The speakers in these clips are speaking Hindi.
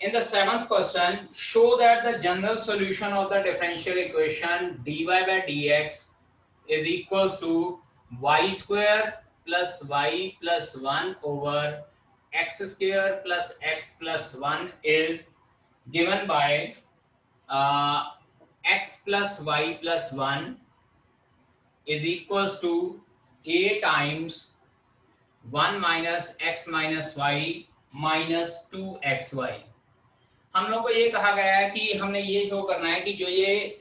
In the seventh question, show that the general solution of the differential equation dy by dx is equals to y square plus y plus 1 over x square plus x plus 1 is given by x plus y plus 1 is equals to a times 1 minus x minus y minus 2xy। हम लोग को ये कहा गया है कि हमने ये शो करना है कि जो ये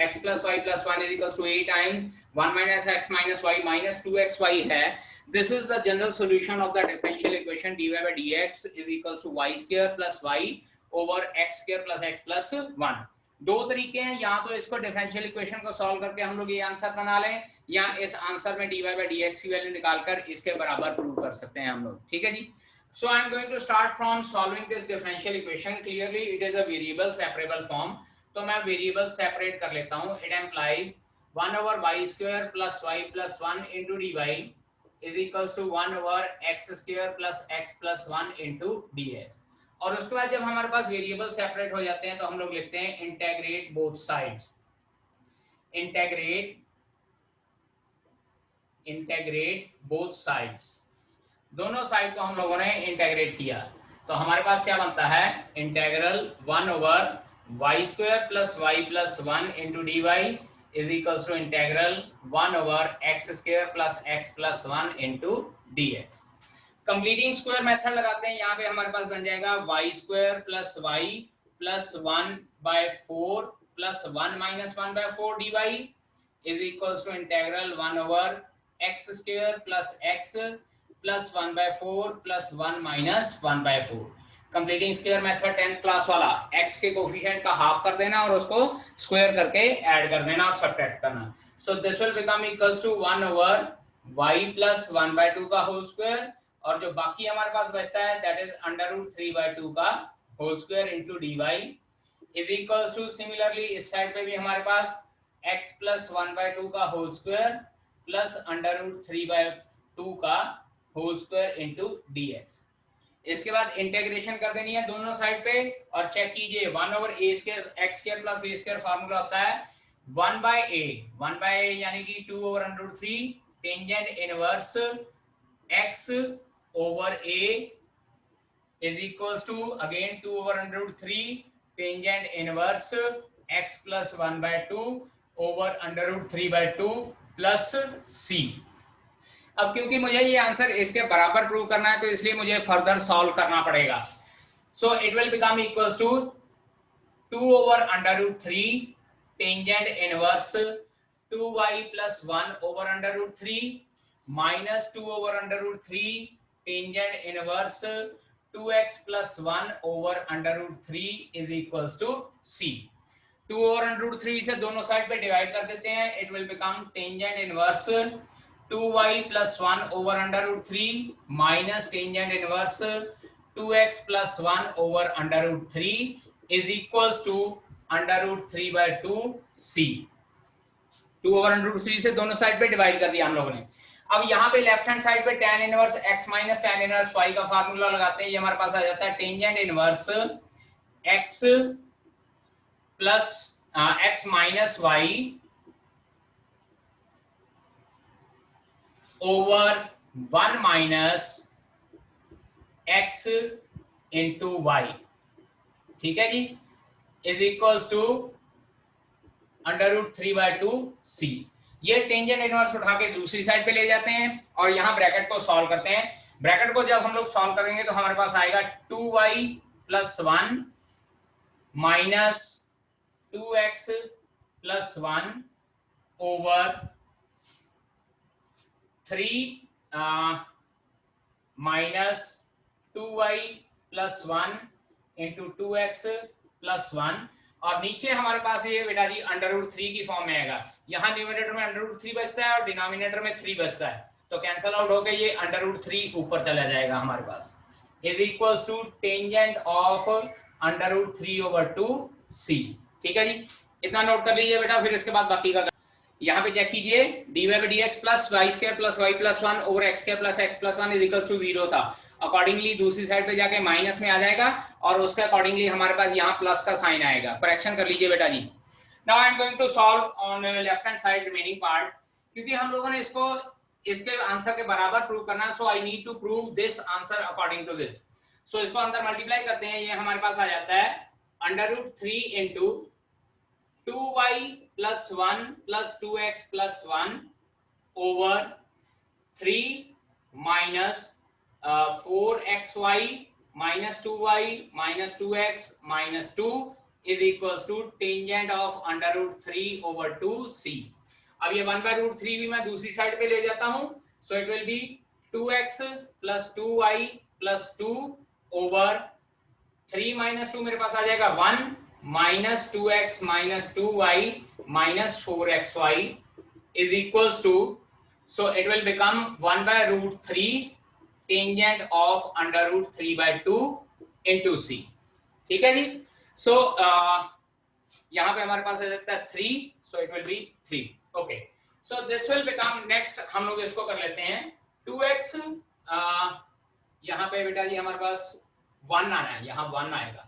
x plus Y plus one is equal to A times 1 minus X minus Y minus 2xy है। This is the general solution of the differential equation dy by dx is equal to y square plus y over x square plus x plus 1। दो तरीके हैं, या तो इसको डिफरेंशियल इक्वेशन को सॉल्व करके हम लोग ये आंसर बना लें, या इस आंसर में dy by dx की वैल्यू निकालकर इसके बराबर प्रूव कर सकते हैं हम लोग। ठीक है जी। So I am going to start from solving this differential equation. Clearly it is a variable separable form. तो मैं variable separate कर लेता हूँ. It implies 1 over y square plus y plus 1 into dy is equals to 1 over x square plus x plus 1 into dx. और उसके बाद जब हमारे पास variable separate हो जाते हैं तो हम लोग लिखते हैं integrate both sides. Integrate both sides. दोनों साइड को हम लोगों ने इंटेग्रेट किया तो हमारे पास क्या बनता है integral 1 over y square plus y plus 1 into D Y is equals to integral 1 over x square plus x plus 1 into D X. Completing square method लगाते हैं, यहाँ पे हमारे पास बन जाएगा y square plus y plus 1 by 4 plus 1 minus 1 by 4 D Y is equals to integral 1 over x square plus x plus 1 by 4 plus 1 minus 1 by 4। Completing square method 10th class वाला, x के कोफिशिएंट का हाफ कर देना और उसको स्क्वायर करके ऐड कर देना और सब्ट्रैक्ट करना। So this will become equals to 1 over y plus 1 by 2 का होल स्क्वायर, और जो बाकी हमारे पास बचता है that is under root 3 by 2 का whole square into dy is equals to similarly इस साइड पे भी हमारे पास x प्लस 1 बाय 2 का whole square plus under root 3 by 2 का होल स्क्वायर इनटू dx। इसके बाद इंटीग्रेशन कर देनी है दोनों साइड पे और चेक कीजिए 1 over a square x square plus a square formula होता है 1 बाय a यानी कि 2 over under root 3 tangent inverse x over a is equals to again 2 over under root 3 tangent inverse x plus 1 by 2 over under root 3 by 2 plus c। अब क्योंकि मुझे ये आंसर इसके बराबर प्रूव करना है तो इसलिए मुझे फर्दर सॉल्व करना पड़ेगा। So it will become equals to 2 over under root 3 tangent inverse 2y plus 1 over under root 3 minus 2 over under root 3 tangent inverse 2x plus 1 over under root 3 is equals to c। 2 over under root 3 से दोनों साइड पे डिवाइड कर देते हैं, it will become tangent inverse 2y plus 1 over under root 3 minus tangent inverse 2x plus 1 over under root 3 is equals to under root 3 by 2 c। 2 over under root 3 से दोनों साइड पे डिवाइड कर दिया हम लोगों ने। अब यहाँ पे लेफ्ट हैंड साइड पे tan inverse x minus tan inverse y का फार्मूला लगाते हैं, ये हमारे पास आ जाता है tangent inverse x plus x minus y over 1 minus x into y. ठीक है जी, is equals to under root 3 by 2 c। ये टेंजेंट इनवर्स उठा के दूसरी साइड पे ले जाते हैं और यहाँ ब्रैकेट को सॉल्व करते हैं। ब्रैकेट को जब हम लोग सॉल्व करेंगे तो हमारे पास आएगा 2y plus 1 minus 2x plus 1 over 3 minus 2y plus 1 into 2x plus 1, और नीचे हमारे पास ये बेटा जी अंडर रूट 3 की फॉर्म में आएगा। यहाँ न्यूमरेटर में अंडर रूट 3 बचता है और डिनोमिनेटर में 3 बचता है, तो कैंसल आउट होकर ये अंडर रूट 3 ऊपर चला जाएगा हमारे पास, is equals to tangent of under root 3 over 2 c। ठीक है जी, इतना नोट कर लीजिए बेटा, फिर इसके बाद बाकी का यहाँ पे चेक कीजिए dy by dx plus y square plus y plus 1 over x square plus x plus 1 is equals to 0 था। अकॉर्डिंगली दूसरी साइड पे जाके माइनस में आ जाएगा और उसके अकॉर्डिंगली हमारे पास यहाँ प्लस का साइन आएगा। करेक्शन कर लीजिए बेटा जी। Now I am going to solve on left hand side remaining part, क्योंकि हम लोगों ने इसको इसके आंसर के बराबर प्रूव करना है, so I need to prove this answer according to this. So इसको अंदर मल्टीप्लाई करते हैं, ये हमारे पास आ जाता है √3 into 2y plus 1 plus 2x plus 1 over 3 minus 4xy minus 2y minus 2x minus 2 is equals to tangent of √3 over 2c। अब ये 1/√3 भी मैं दूसरी साइड पे ले जाता हूं, so it will be 2x plus 2y plus 2 over 3 minus 2 मेरे पास आ जाएगा 1 minus 2x minus 2y minus 4xy is equals to, so it will become 1/√3 tangent of √3/2 into c। ठीक है जी। सो यहाँ पे हमारे पास आ जाता है 3, so it will be 3। okay, so this will become next, हम लोग इसको कर लेते हैं 2x, यहाँ पे बेटा जी हमारे पास 1 आना है, यहाँ 1 आएगा,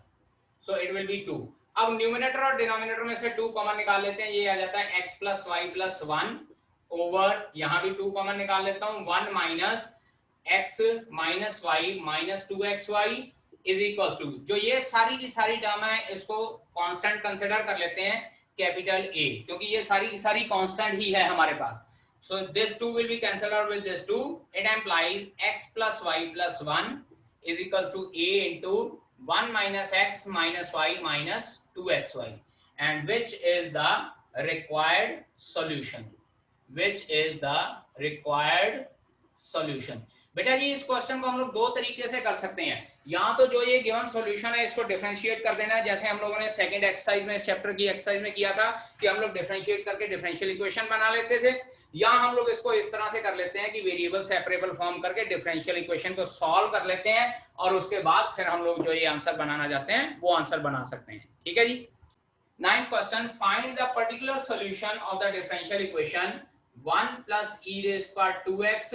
so it will be 2। अब न्यूमरेटर और डिनोमिनेटर में से 2 कॉमन निकाल लेते हैं, ये आ जाता है x plus Y plus 1 over, यहाँ भी 2 कॉमन निकाल लेता हूँ, 1 minus x minus Y minus 2xy is equal to, जो ये सारी की सारी टर्म है इसको कांस्टेंट कंसीडर कर लेते हैं कैपिटल A, क्योंकि ये सारी की सारी कांस्टेंट ही है हमारे पास। So this 2 will be cancelled out with this 2, it implies x plus Y plus 1 is equal to a into 1 minus x minus y minus 2xy, and which is the required solution, which is the required solution। बेटा जी इस क्वेश्चन को हम लोग 2 तरीके से कर सकते हैं, यहाँ तो जो ये गिवन सॉल्यूशन है इसको डिफरेंशिएट कर देना है, जैसे हम लोगों ने सेकंड एक्सरसाइज में, इस चैप्टर की एक्सरसाइज में किया था कि हम लोग डिफरेंशिएट करके डिफरेंशियल इक्वेशन बना लेते थे। यहाँ हम लोग इसको इस तरह से कर लेते हैं कि वेरिएबल सेपरेबल फॉर्म करके डिफरेंशियल इक्वेशन को सॉल्व कर लेते हैं और उसके बाद फिर हम लोग जो ये आंसर बनाना चाहते हैं वो आंसर बना सकते हैं। ठीक है जी। 9th question, find the particular solution of the differential equation 1 plus e raised power 2x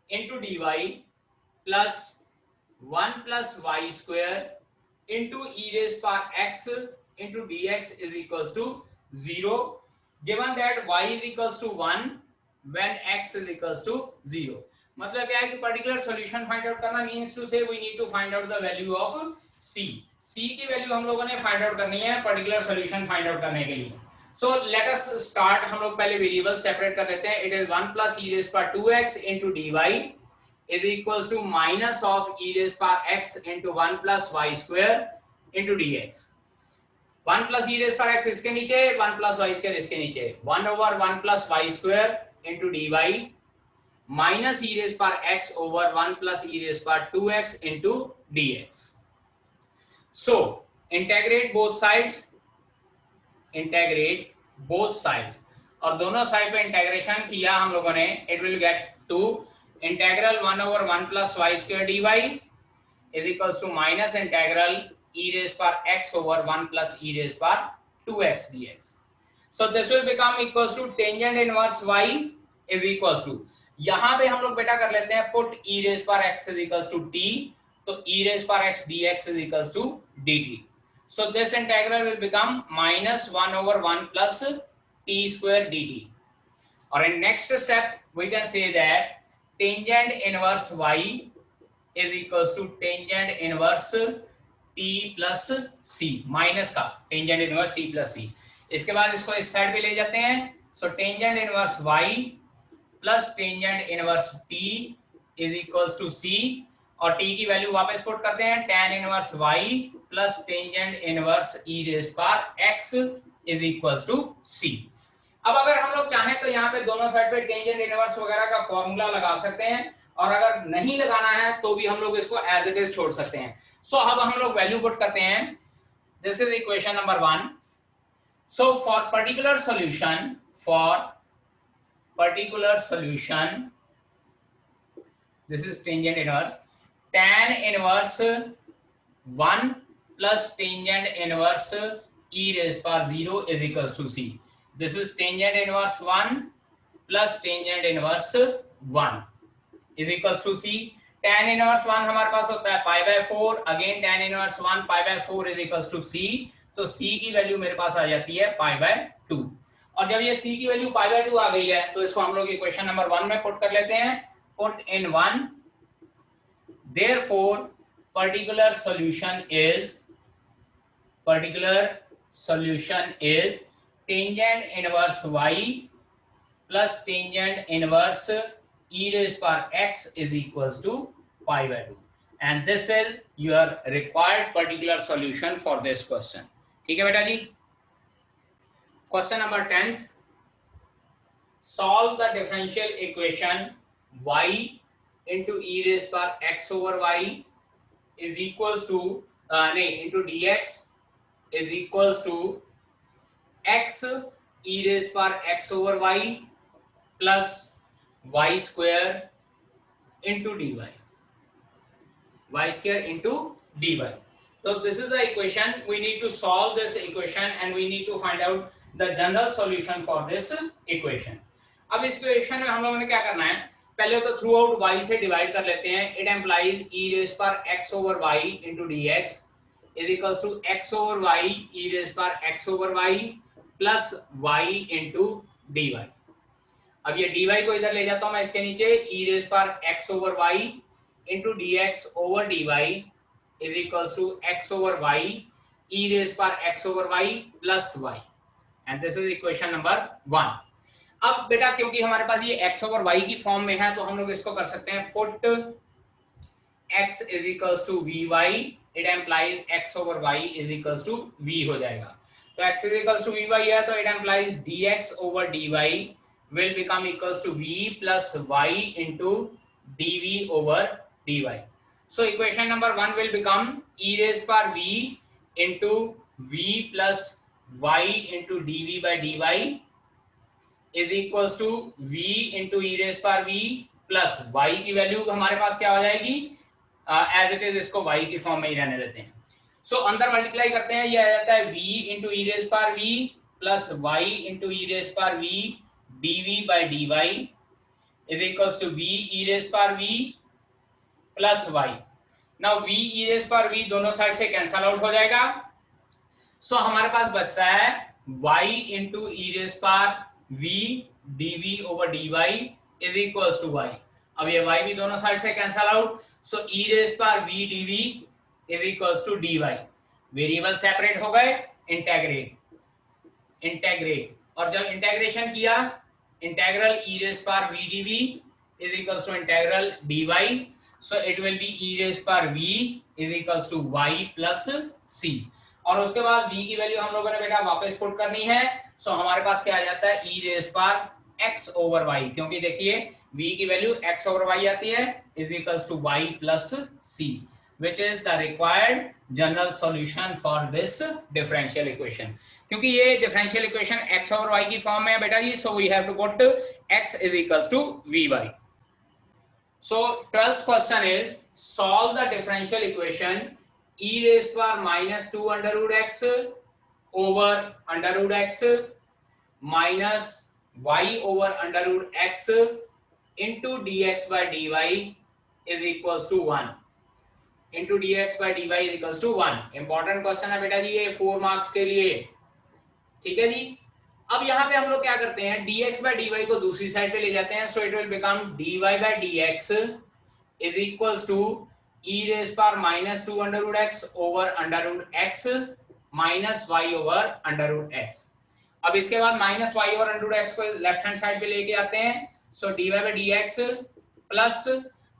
into dy plus 1 plus y square into e raised power x into dx is equals to 0, given that y is equals to 1 when x is equals to 0। मतलब क्या है कि पर्टिकुलर सॉल्यूशन फाइंड आउट करना means to say we need to find out the value of c। c की वैल्यू हम लोगों ने फाइंड आउट करनी है पर्टिकुलर सॉल्यूशन फाइंड आउट करने के लिए। So let us start, हम लोग पहले वेरिएबल सेपरेट कर लेते हैं। It is 1 plus e raised power 2x into dy is equals to minus of e raised power x into 1 plus y square into dx। 1 plus e raised power x इसके नीचे, 1 plus y square इसके नीचे, 1 over 1 plus y square into dy minus e raised power x over 1 plus e raised power 2x into dx। So integrate both sides, integrate both sides, और दोनों साइड पे इंटेग्रेशन किया हम लोगों ने, it will get to integral 1 over 1 plus y square dy is equals to minus integral e raised power x over 1 plus e raised power 2x dx। so this will become equals to tangent inverse y is equals to, यहाँ पे हम लोग बेटा कर लेते हैं put e raised power x is equals to t, तो e raised power x dx is equals to dt। So this integral will become minus 1 over 1 plus t square dt। और in next step we can say that tangent inverse y is equals to tangent inverse t plus c, minus का tangent inverse t plus c। इसके बाद इसको इस साइड पे ले जाते हैं, so tangent inverse y plus tangent inverse t is equals to c, और t की वैल्यू वापस पुट करते हैं, tan inverse y plus tangent inverse e raise power x is equals to c। अब अगर हम लोग चाहें तो यहाँ पे दोनों साइड पे टेंजेंट इनवर्स वगैरह का फॉर्मूला लगा सकते हैं, और अगर नहीं लगाना है तो भी हम लोग इसको एज इट इज छोड़ सकते हैं। सो अब हम लोग वैल्यू पुट करते हैं, this is equation number 1। So for particular solution this is tangent inverse, tan inverse 1 plus tangent inverse e raised power 0 is equals to c। This is tangent inverse 1 plus tangent inverse 1 is equals to c। tan inverse 1 हमारे पास होता है pi by 4, again tan inverse 1 pi by 4 is equals to c, तो c की वैल्यू मेरे पास आ जाती है पाई बाय 2। और जब ये c की वैल्यू पाई बाय 2 आ गई है तो इसको हम लोग इक्वेशन नंबर 1 में पुट कर लेते हैं। Put in 1, therefore particular solution is tangent inverse y plus tangent inverse e raised power x is equals to pi by 2, and this is your required particular solution for this question। ठीक है बेटा जी। Question number 10th, solve the differential equation y into e raised power x over y is equals to into dx is equals to x e raised power x over y plus y square into dy, y square into dy। So this is the equation. We need to solve this equation and we need to find out the general solution for this equation। अब इस इक्वेशन में हम लोगों ने क्या करना है, पहले तो थ्रू आउट y से डिवाइड कर लेते हैं। इट एम्प्लाइज e रेज पर x over y into dx is equals to x over y e raise पर x over y plus y into dy। अब ये dy को इधर ले जाता हूं मैं इसके नीचे, e रेज पर x over y into dx over dy is equals to x over y e raised पर x over y plus y, and this is equation number 1। अब बेटा क्योंकि हमारे पास ये x over y की फॉर्म में है तो हम लोग इसको कर सकते हैं put x is equals to vy, it implies x over y is equals to v हो जाएगा। तो x is equals to vy है तो it implies dx over dy will become equals to v plus y into dv over dy। So equation number 1 will become e raised par v into v plus y into dv by dy is equals to v into e raised par v plus y की वैल्यू हमारे पास क्या हो जाएगी, एज इट इज इसको y की फॉर्म में ही रहने देते हैं। सो अंदर मल्टीप्लाई करते हैं, ये आ जाता है v into e raised par v plus y into e raised par v dv by dy is equals to v e raised par v plus y। Now v e raised पर v दोनों साइड से कैंसल आउट हो जाएगा, सो हमारे पास बचता है y into e raised पर v dv over dy is equals to y। अब ये y भी दोनों साइड से कैंसल आउट, सो e raised पर v dv is equals to dy। Variable separate हो गए, इंटेग्रेट और जब इंटेग्रेशन किया इंटेग्रल e raised पर v dv is equals to integral dy, so it will be e raised पर v is equals to y plus c। और उसके बाद v की वैल्यू हम लोगों ने बेटा वापस पुट करनी है, सो हमारे पास क्या आ जाता है e raised पर x over y, क्योंकि देखिए v की वैल्यू x over y आती है is equals to y plus c, which is the required general solution for this differential equation। क्योंकि ये differential equation x over y की फॉर्म में है बेटा जी, so we have to put x is equals to vy। So 12th question is solve the differential equation e raised to minus 2 under root x over under root x minus y over under root x into dx by dy is equals to 1 into dx by dy is equals to 1। Important question है बेटा जी ये 4 मार्क्स के लिए, ठीक है जी। अब यहाँ पे हम लोग क्या करते हैं, dx by dy को दूसरी साइड पे ले जाते हैं, so it will become dy by dx is equals to e raised power minus 2 under root x over under root x minus y over under root x। अब इसके बाद माइनस y और under root x को लेफ्ट हैंड साइड पे लेके आते हैं, so dy by dx plus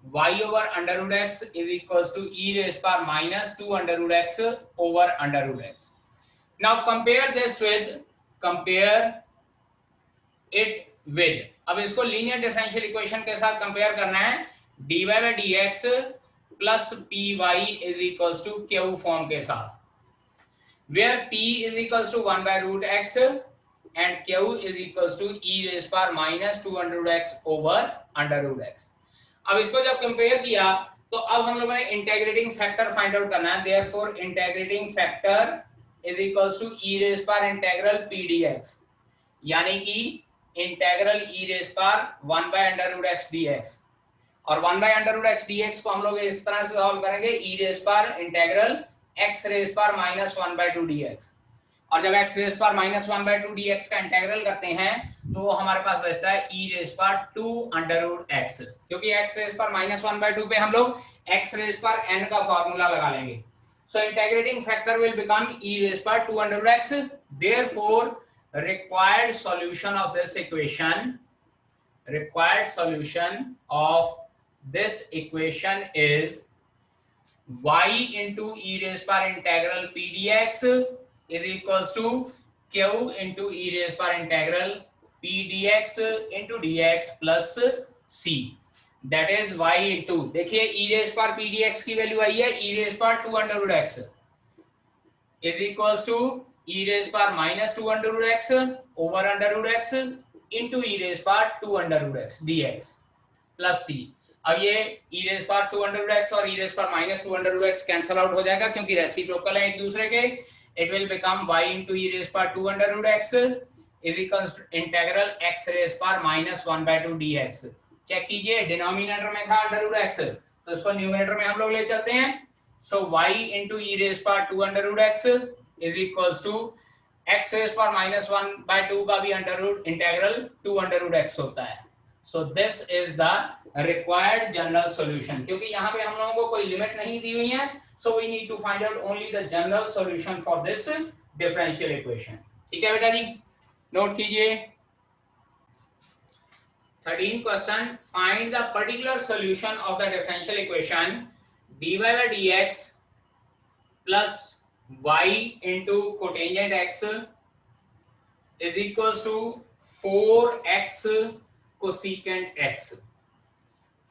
y over under root x is equals to e raised power minus 2 under root x over under root x। Now compare this with, compare it with, अब इसको लीनियर डिफरेंशियल इक्वेशन के साथ कंपेयर करना है, dy by dx plus py is equals to q form के साथ, where p is equals to 1 by root x and q is equals to e raised power minus 2 under root x over under root x। अब इसको जब कंपेयर किया तो अब हम लोगों ने इंटीग्रेटिंग फैक्टर फाइंड आउट करना है, therefore integrating factor is equals to e raised पर इंटेग्रल p dx, यानी कि इंटेग्रल e raised पर 1 by under root x dx और 1 by under root X D X को हम लोग इस तरह से सॉल्व करेंगे, ई रेस पर इंटेग्रल एक्स रेस पर माइनस 1 बाई 2 डी एक्स। और जब एक्स रेस पर माइनस 1 बाई 2 डी एक्स का इंटेग्रल करते हैं तो वो हमारे पास बचता है ई रेस पर 2 अंडर रूट एक्स, क्योंकि एक्स रेस पर माइनस 1 बाई 2 पे हम लोग एक्स रेस पर एन का फॉर्मूला लगा लेंगे। So integrating factor will become E raise पर 2 under root X. Therefore required solution of this equation is y into e raised power integral p dx is equals to q into e raised power integral p dx into dx plus c, that is y into, देखिए e raised power p dx की वैल्यू आई है e raised power 2 under root x is equals to e raised power minus 2 under root x over under root x into e raised power 2 under root x dx plus c। अब ये e raised power 2 under root x और e raised power minus 2 under root x cancel out हो जाएगा क्योंकि रेसिप्रोकल है एक दूसरे के। It will become y into e raised power 2 under root x is equals to integral x raised power minus 1 by 2 dx। Check कीजिए, डिनोमिनेटर में था अंडर रूट x तो इसको न्यूमरेटर में हम लोग ले चलते हैं। So y into e raised power 2 under root x is equals to x raised power minus 1 by 2 का भी under root integral 2 under root x होता है। So this is the required general solution, क्योंकि यहाँ पे हम लोगों को कोई लिमिट नहीं दी हुई है, so we need to find out only the general solution for this differential equation। ठीक है बेटा जी, नोट कीजिए। 13 question, find the particular solution of the differential equation dy by dx plus y into cotangent x is equals to 4x cosecant x,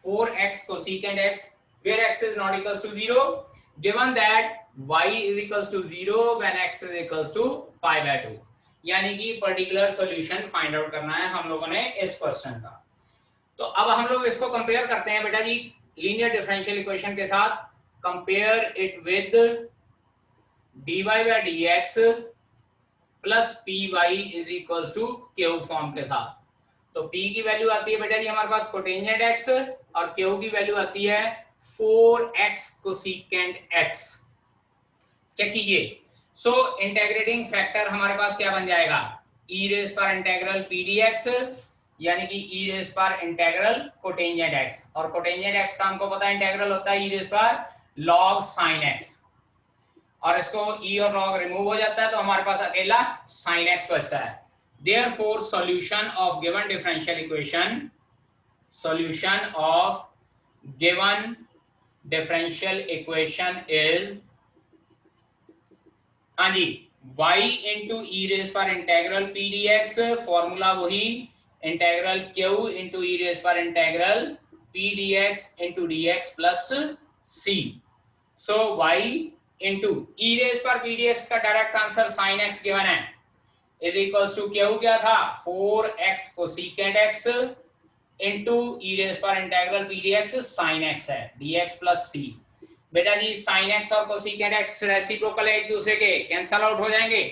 4x cosecant x where x is not equals to 0, given that y is equals to 0 when x is equals to pi by 2। यानी कि पर्टिकुलर सॉल्यूशन फाइंड आउट करना है हम लोगों ने इस क्वेश्चन का। तो अब हम लोग इसको कंपेयर करते हैं बेटा जी लीनियर डिफरेंशियल इक्वेशन के साथ। Compare it with dy by dx plus py is equals to q form के साथ। तो p की वैल्यू आती है बेटा जी हमारे पास कोटेंजेंट x और q की वैल्यू आती है 4x कोसेकेंट x। चेक कीजिए। सो इंटीग्रेटिंग फैक्टर हमारे पास क्या बन जाएगा, e रेज पर इंटीग्रल p dx यानी कि e रेज पर इंटीग्रल कोटेंजेंट x, और कोटेंजेंट x का हमको पता है इंटीग्रल होता है e रेज पर log sin x, और इसको e और log रिमूव हो जाता है तो हमारे पास अकेला sin x बचता है। Therefore solution of given differential equation, solution of given differential equation is हाँ जी y into e raised पर इंटीग्रल p dx, फॉर्मूला वही integral q into e raised पर integral p dx into dx plus c। So y into e raised पर p dx का direct answer sin x given है is equals to q क्या था 4x cosecant x into e raised पर integral p dx sin x है dx plus c। बेटा जी sin x और cosecant x रेसिप्रोकल है एक दूसरे के, कैंसल आउट हो जाएंगे।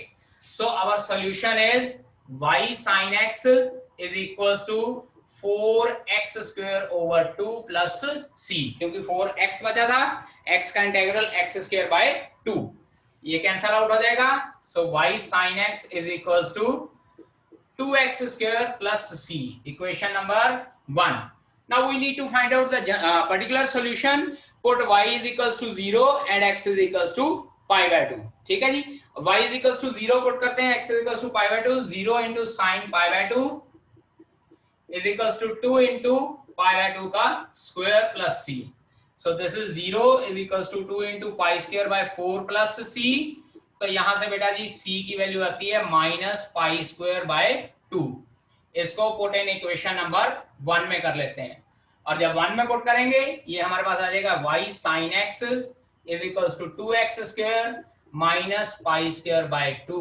So our solution is y sin x is equals to 4x square over 2 plus c, क्योंकि 4x बचा था, x का इंटीग्रल x square by 2, ये कैंसल आउट हो जाएगा। सो y sin x is equals to 2x square plus c, equation number 1। Now we need to find out the particular solution। Put y is equals to 0 and x is equals to pi by 2। ठीक है जी, y is equals to 0 put करते हैं, x is equals to pi by 2, 0 into sin pi by 2 is equals to 2 into pi by 2 का square plus c। So this is 0 is equals to 2 into pi square by 4 plus c। तो यहां से बेटा जी c की वैल्यू आती है माइनस पाई स्क्वायर बाय 2। इसको पुट इन इक्वेशन नंबर 1 में कर लेते हैं, और जब 1 में पुट करेंगे ये हमारे पास आ जाएगा y sin x is equals to 2x square minus pi square by 2,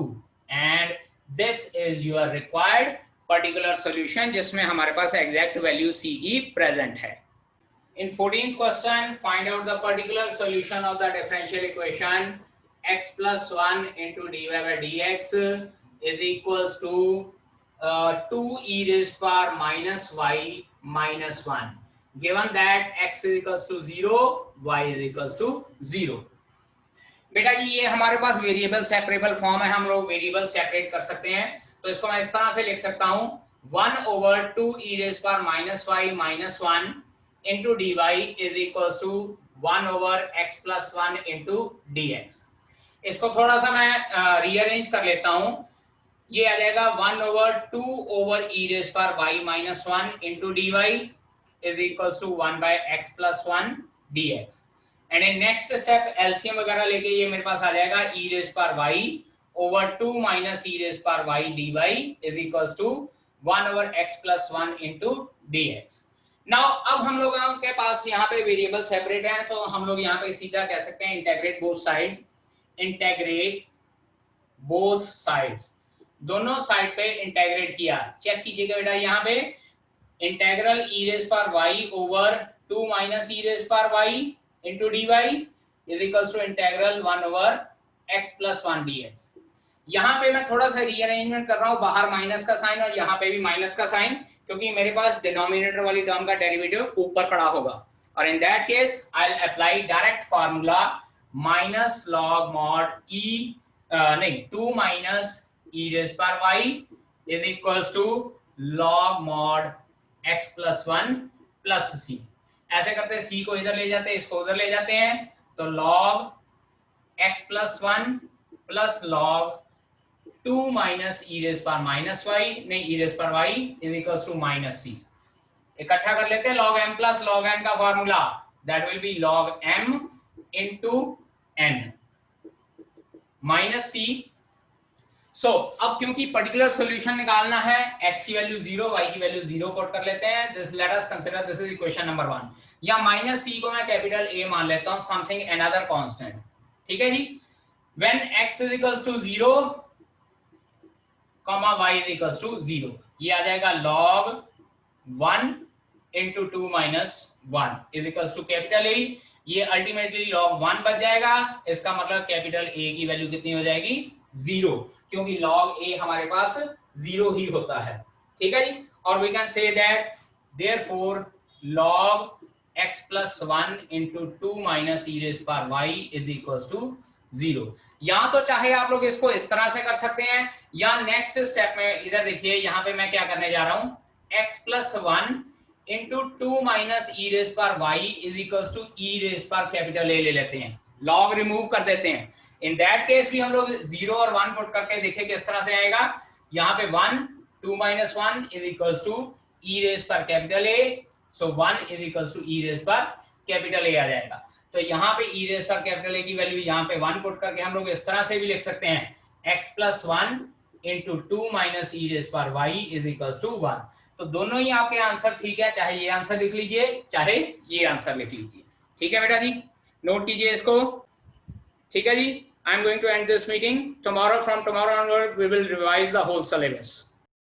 and this is your required particular solution जिसमें हमारे पास एग्जैक्ट वैल्यू c की प्रेजेंट है। In 14th question, find out the particular solution of the differential equation x plus 1 into dy by dx is equals to 2 e raised power minus y minus 1। Given that x is equals to 0, y is equals to 0। बेटा जी ये हमारे पास वेरिएबल सेपरेबल फॉर्म है, हम लोग वेरिएबल सेपरेट कर सकते हैं। तो इसको मैं इस तरह से लिख सकता हूं 1/2 e raise power -y - 1 into dy is equals to 1/x + 1 into dx। इसको थोड़ा सा मैं रीअरेंज कर लेता हूं। ये आ जाएगा 1/2 e raise power y - 1 into dy is equals to 1/x + 1 dx। And in next step LCM वगैरह लेके ये मेरे पास आ जाएगा e raise power y over 2 minus e raised power y dy is equals to 1/x + 1 into dx। Now अब हम लोगों के पास यहाँ पे वेरिएबल सेपरेट है, तो हम लोग यहाँ पे सीधा कह सकते हैं integrate both sides. Integrate both sides, दोनों साइड पे इंटेग्रेट किया। चेक कीजिएगा बेटा यहाँ पे integral e raise power y over 2 minus e raised power y into dy is equals to integral 1/x + 1 dx। यहाँ पे मैं थोड़ा सा रीअरेंजमेंट कर रहा हूँ, बाहर माइनस का साइन और यहाँ पे भी माइनस का साइन, क्योंकि मेरे पास डिनोमिनेटर वाली टर्म का डेरिवेटिव ऊपर पड़ा होगा। और in that case I will apply direct formula minus log mod e नहीं 2 minus e raised power y is equals to log mod x + 1 plus c। ऐसे करते हैं, c को इधर ले जाते हैं, इसको उधर ले जाते हैं, तो log x + 1 plus log 2 minus e raised power -y नहीं e raised power y is equals to -c। इकट्ठा कर लेते हैं log m plus log n का formula, that will be log m into n minus c। सो अब क्योंकि पर्टिकुलर सॉल्यूशन निकालना है, x की वैल्यू 0 y की वैल्यू 0 पुट कर लेते हैं। This let us consider this is equation number 1। या -c को मैं कैपिटल A मान लेता हूं, समथिंग अनदर कांस्टेंट। ठीक है जी। When x is equals to 0 y is equals to 0, ये आ जाएगा log 1 into 2 minus 1 is equals to capital A। ये अल्टीमेटली log 1 बच जाएगा। इसका मतलब कैपिटल A की वैल्यू कितनी हो जाएगी? 0, क्योंकि log A हमारे पास 0 ही होता है। ठीक है जी। और we can say that therefore log x plus 1 into 2 minus e raised power y is equals to 0। या तो चाहे आप लोग इसको इस तरह से कर सकते हैं, या नेक्स्ट स्टेप में इधर देखिए, यहाँ पे मैं क्या करने जा रहा हूं, x plus 1 into 2 minus e raised power y is equals to e raised power capital A ले लेते हैं, log रिमूव कर देते हैं। इन दैट केस भी हम लोग 0 और 1 पुट करके देखें किस तरह से आएगा। यहाँ पे 1 2 minus 1 is equals to e raised power capital A, so 1 is equals to e raised power capital A आ जाएगा। तो यहाँ पे e raised power capital A की वैल्यू यहाँ पे 1 पुट करके हम लोग इस तरह से भी लिख सकते हैं x plus 1 into 2 minus e raised power y is equals to 1। तो दोनों ही आपके आंसर ठीक है, चाहे ये आंसर लिख लीजिए चाहे ये आंसर लिख लीजिए। ठीक है बेटा जी, नोट कीजिए इसको। ठीक है जी। I am going to end this meeting. Tomorrow, from tomorrow onward, we will revise the whole syllabus.